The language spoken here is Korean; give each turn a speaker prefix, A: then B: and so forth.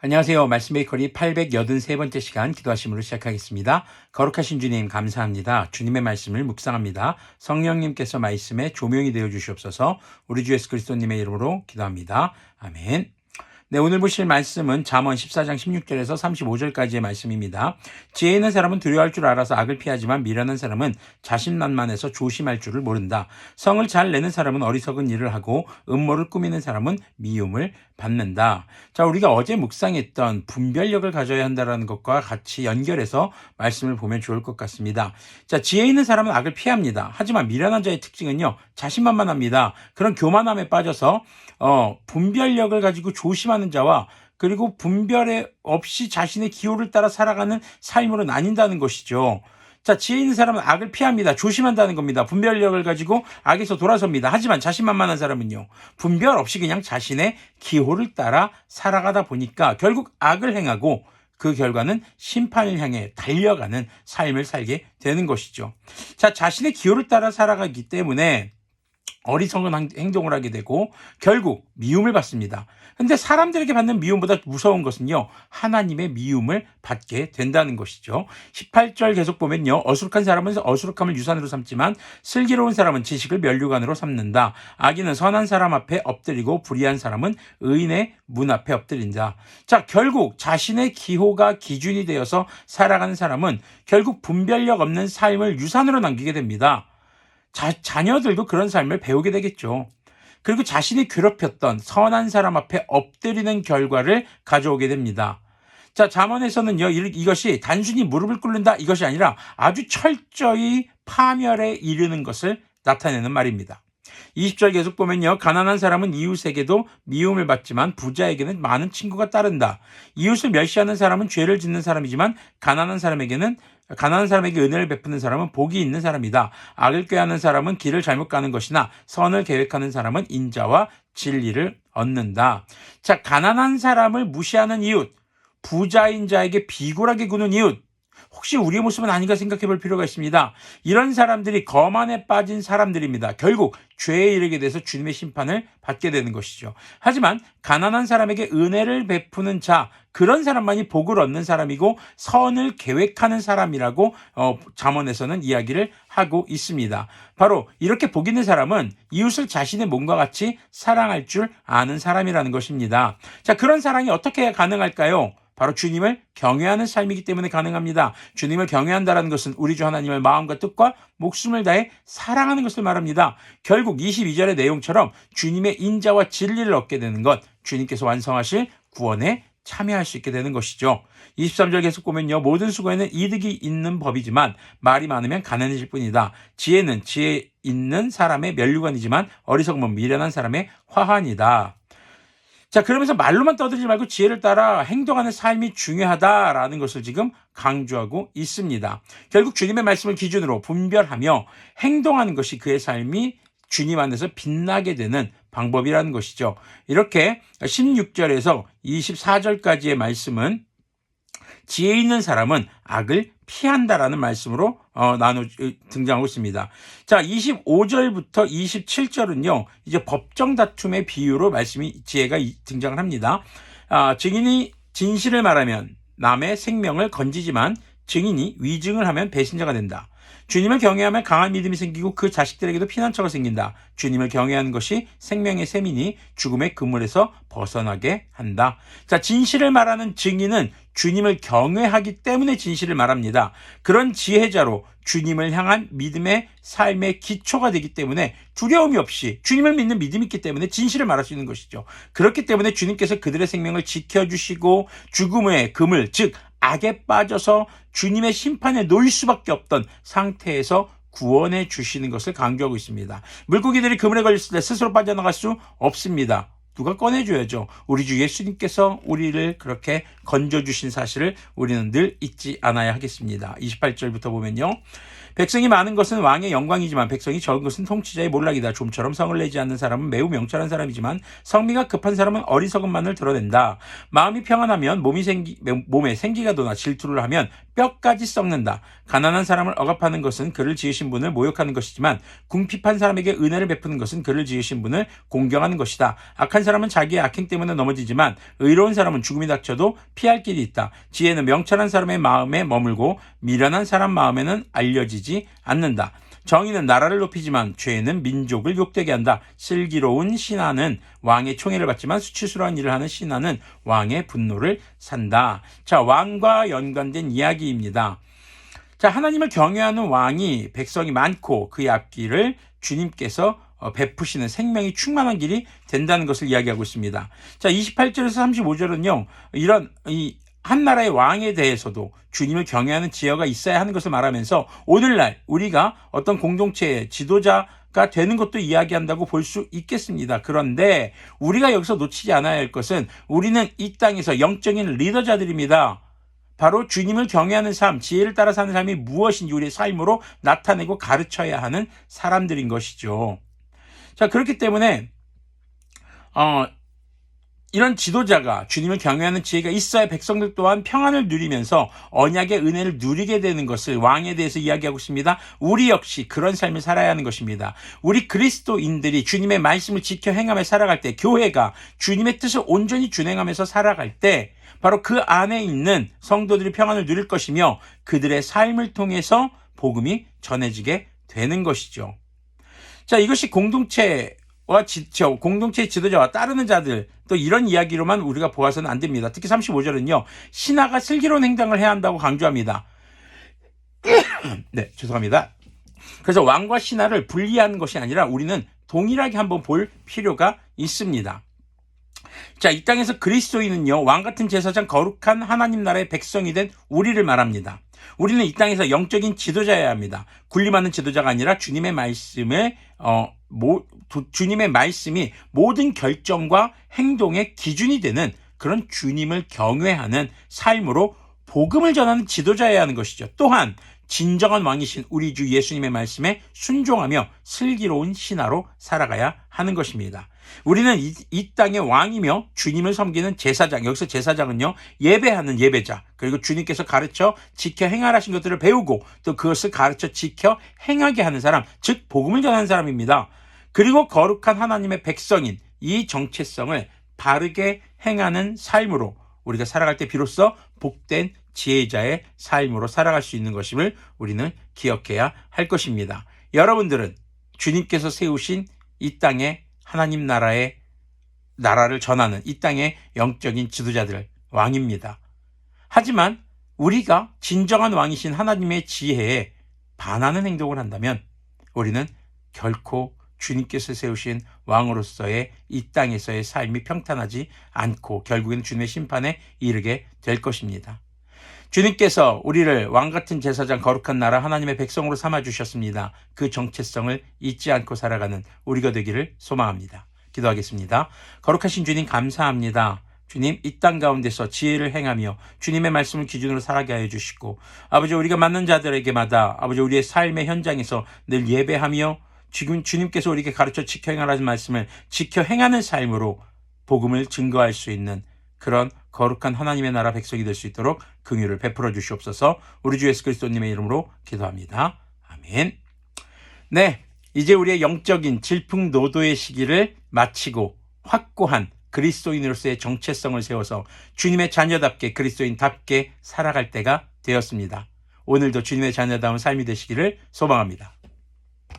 A: 안녕하세요. 말씀 베이커리 883번째 시간 기도하심으로 시작하겠습니다. 거룩하신 주님 감사합니다. 주님의 말씀을 묵상합니다. 성령님께서 말씀에 조명이 되어 주시옵소서. 우리 주 예수 그리스도님의 이름으로 기도합니다. 아멘. 네, 오늘 보실 말씀은 잠언 14장 16절에서 35절까지의 말씀입니다. 지혜 있는 사람은 두려워할 줄 알아서 악을 피하지만 미련한 사람은 자신만만해서 조심할 줄을 모른다. 성을 잘 내는 사람은 어리석은 일을 하고 음모를 꾸미는 사람은 미움을 받는다. 자, 우리가 어제 묵상했던 분별력을 가져야 한다는 것과 같이 연결해서 말씀을 보면 좋을 것 같습니다. 자, 지혜 있는 사람은 악을 피합니다. 하지만 미련한 자의 특징은요, 자신만만합니다. 그런 교만함에 빠져서 분별력을 가지고 조심하는 자와 그리고 분별에 없이 자신의 기호를 따라 살아가는 삶으로 나뉜다는 것이죠. 자, 지혜 있는 사람은 악을 피합니다. 조심한다는 겁니다. 분별력을 가지고 악에서 돌아섭니다. 하지만 자신만만한 사람은요, 분별 없이 그냥 자신의 기호를 따라 살아가다 보니까 결국 악을 행하고 그 결과는 심판을 향해 달려가는 삶을 살게 되는 것이죠. 자, 자신의 기호를 따라 살아가기 때문에 어리석은 행동을 하게 되고 결국 미움을 받습니다. 근데 사람들에게 받는 미움보다 무서운 것은요, 하나님의 미움을 받게 된다는 것이죠. 18절 계속 보면요, 어수룩한 사람은 어수룩함을 유산으로 삼지만 슬기로운 사람은 지식을 면류관으로 삼는다. 악인은 선한 사람 앞에 엎드리고 불의한 사람은 의인의 문 앞에 엎드린다. 자, 결국 자신의 기호가 기준이 되어서 살아가는 사람은 결국 분별력 없는 삶을 유산으로 남기게 됩니다. 자녀들도 그런 삶을 배우게 되겠죠. 그리고 자신이 괴롭혔던 선한 사람 앞에 엎드리는 결과를 가져오게 됩니다. 자, 잠언에서는요, 이것이 단순히 무릎을 꿇는다 이것이 아니라 아주 철저히 파멸에 이르는 것을 나타내는 말입니다. 20절 계속 보면요, 가난한 사람은 이웃에게도 미움을 받지만 부자에게는 많은 친구가 따른다. 이웃을 멸시하는 사람은 죄를 짓는 사람이지만 가난한 사람에게 은혜를 베푸는 사람은 복이 있는 사람이다. 악을 꾀하는 사람은 길을 잘못 가는 것이나 선을 계획하는 사람은 인자와 진리를 얻는다. 자, 가난한 사람을 무시하는 이웃, 부자인 자에게 비굴하게 구는 이웃, 혹시 우리의 모습은 아닌가 생각해 볼 필요가 있습니다. 이런 사람들이 거만에 빠진 사람들입니다. 결국 죄에 이르게 돼서 주님의 심판을 받게 되는 것이죠. 하지만 가난한 사람에게 은혜를 베푸는 자, 그런 사람만이 복을 얻는 사람이고 선을 계획하는 사람이라고 잠언에서는 이야기를 하고 있습니다. 바로 이렇게 복 있는 사람은 이웃을 자신의 몸과 같이 사랑할 줄 아는 사람이라는 것입니다. 자, 그런 사랑이 어떻게 가능할까요? 바로 주님을 경외하는 삶이기 때문에 가능합니다. 주님을 경외한다는 것은 우리 주 하나님을 마음과 뜻과 목숨을 다해 사랑하는 것을 말합니다. 결국 22절의 내용처럼 주님의 인자와 진리를 얻게 되는 것, 주님께서 완성하실 구원에 참여할 수 있게 되는 것이죠. 23절 계속 보면요, 모든 수고에는 이득이 있는 법이지만 말이 많으면 가난해질 뿐이다. 지혜는 지혜 있는 사람의 면류관이지만 어리석음은 미련한 사람의 화환이다. 자, 그러면서 말로만 떠들지 말고 지혜를 따라 행동하는 삶이 중요하다라는 것을 지금 강조하고 있습니다. 결국 주님의 말씀을 기준으로 분별하며 행동하는 것이 그의 삶이 주님 안에서 빛나게 되는 방법이라는 것이죠. 이렇게 16절에서 24절까지의 말씀은 지혜 있는 사람은 악을 피한다라는 말씀으로 등장하고 있습니다. 자, 25절부터 27절은요, 이제 법정 다툼의 비유로 지혜가 등장을 합니다. 증인이 진실을 말하면 남의 생명을 건지지만 증인이 위증을 하면 배신자가 된다. 주님을 경외하면 강한 믿음이 생기고 그 자식들에게도 피난처가 생긴다. 주님을 경외하는 것이 생명의 셈이니 죽음의 그물에서 벗어나게 한다. 자, 진실을 말하는 증인은 주님을 경외하기 때문에 진실을 말합니다. 그런 지혜자로 주님을 향한 믿음의 삶의 기초가 되기 때문에 두려움이 없이 주님을 믿는 믿음이 있기 때문에 진실을 말할 수 있는 것이죠. 그렇기 때문에 주님께서 그들의 생명을 지켜주시고 죽음의 그물, 즉 악에 빠져서 주님의 심판에 놓일 수밖에 없던 상태에서 구원해 주시는 것을 강조하고 있습니다. 물고기들이 그물에 걸렸을 때 스스로 빠져나갈 수 없습니다. 누가 꺼내줘야죠. 우리 주 예수님께서 우리를 그렇게 건져주신 사실을 우리는 늘 잊지 않아야 하겠습니다. 28절부터 보면요, 백성이 많은 것은 왕의 영광이지만 백성이 적은 것은 통치자의 몰락이다. 좀처럼 성을 내지 않는 사람은 매우 명철한 사람이지만 성미가 급한 사람은 어리석음만을 드러낸다. 마음이 평안하면 몸에 생기가 도나 질투를 하면 뼈까지 썩는다. 가난한 사람을 억압하는 것은 그를 지으신 분을 모욕하는 것이지만 궁핍한 사람에게 은혜를 베푸는 것은 그를 지으신 분을 공경하는 것이다. 악한 사람은 자기의 악행 때문에 넘어지지만 의로운 사람은 죽음이 닥쳐도 피할 길이 있다. 지혜는 명철한 사람의 마음에 머물고 미련한 사람 마음에는 알려지지 않는다. 정의는 나라를 높이지만 죄는 민족을 욕되게 한다. 슬기로운 신하는 왕의 총애를 받지만 수치스러운 일을 하는 신하는 왕의 분노를 산다. 자, 왕과 연관된 이야기입니다. 자, 하나님을 경외하는 왕이 백성이 많고 그의 앞길을 주님께서 베푸시는 생명이 충만한 길이 된다는 것을 이야기하고 있습니다. 자, 28절에서 35절은요, 이런 한 나라의 왕에 대해서도 주님을 경외하는 지혜가 있어야 하는 것을 말하면서 오늘날 우리가 어떤 공동체의 지도자가 되는 것도 이야기한다고 볼 수 있겠습니다. 그런데 우리가 여기서 놓치지 않아야 할 것은 우리는 이 땅에서 영적인 리더자들입니다. 바로 주님을 경외하는 삶, 지혜를 따라 사는 삶이 무엇인지 우리의 삶으로 나타내고 가르쳐야 하는 사람들인 것이죠. 자, 그렇기 때문에 이런 지도자가 주님을 경외하는 지혜가 있어야 백성들 또한 평안을 누리면서 언약의 은혜를 누리게 되는 것을 왕에 대해서 이야기하고 있습니다. 우리 역시 그런 삶을 살아야 하는 것입니다. 우리 그리스도인들이 주님의 말씀을 지켜 행하며 살아갈 때, 교회가 주님의 뜻을 온전히 준행하면서 살아갈 때 바로 그 안에 있는 성도들이 평안을 누릴 것이며 그들의 삶을 통해서 복음이 전해지게 되는 것이죠. 자, 이것이 공동체의 지도자와 따르는 자들, 또 이런 이야기로만 우리가 보아서는 안 됩니다. 특히 35절은요, 신하가 슬기로운 행동을 해야 한다고 강조합니다. 네, 죄송합니다. 그래서 왕과 신하를 분리하는 것이 아니라 우리는 동일하게 한번 볼 필요가 있습니다. 자, 이 땅에서 그리스도인은요, 왕 같은 제사장 거룩한 하나님 나라의 백성이 된 우리를 말합니다. 우리는 이 땅에서 영적인 지도자여야 합니다. 군림하는 지도자가 아니라 주님의 말씀이 모든 결정과 행동의 기준이 되는 그런 주님을 경외하는 삶으로 복음을 전하는 지도자여야 하는 것이죠. 또한 진정한 왕이신 우리 주 예수님의 말씀에 순종하며 슬기로운 신하로 살아가야 하는 것입니다. 우리는 이 땅의 왕이며 주님을 섬기는 제사장, 여기서 제사장은요, 예배하는 예배자, 그리고 주님께서 가르쳐 지켜 행하라신 것들을 배우고 또 그것을 가르쳐 지켜 행하게 하는 사람, 즉 복음을 전하는 사람입니다. 그리고 거룩한 하나님의 백성인 이 정체성을 바르게 행하는 삶으로 우리가 살아갈 때 비로소 복된 지혜자의 삶으로 살아갈 수 있는 것임을 우리는 기억해야 할 것입니다. 여러분들은 주님께서 세우신 이 땅의 하나님 나라를 전하는 이 땅의 영적인 지도자들, 왕입니다. 하지만 우리가 진정한 왕이신 하나님의 지혜에 반하는 행동을 한다면 우리는 결코 주님께서 세우신 왕으로서의 이 땅에서의 삶이 평탄하지 않고 결국에는 주님의 심판에 이르게 될 것입니다. 주님께서 우리를 왕같은 제사장 거룩한 나라 하나님의 백성으로 삼아주셨습니다. 그 정체성을 잊지 않고 살아가는 우리가 되기를 소망합니다. 기도하겠습니다. 거룩하신 주님 감사합니다. 주님, 이 땅 가운데서 지혜를 행하며 주님의 말씀을 기준으로 살아가게 하여 주시고 아버지, 우리가 만난 자들에게마다 아버지 우리의 삶의 현장에서 늘 예배하며 지금 주님께서 우리에게 가르쳐 지켜 행하라는 말씀을 지켜 행하는 삶으로 복음을 증거할 수 있는 그런 거룩한 하나님의 나라 백성이 될 수 있도록 긍휼을 베풀어 주시옵소서. 우리 주 예수 그리스도님의 이름으로 기도합니다. 아멘. 네, 이제 우리의 영적인 질풍노도의 시기를 마치고 확고한 그리스도인으로서의 정체성을 세워서 주님의 자녀답게 그리스도인답게 살아갈 때가 되었습니다. 오늘도 주님의 자녀다운 삶이 되시기를 소망합니다.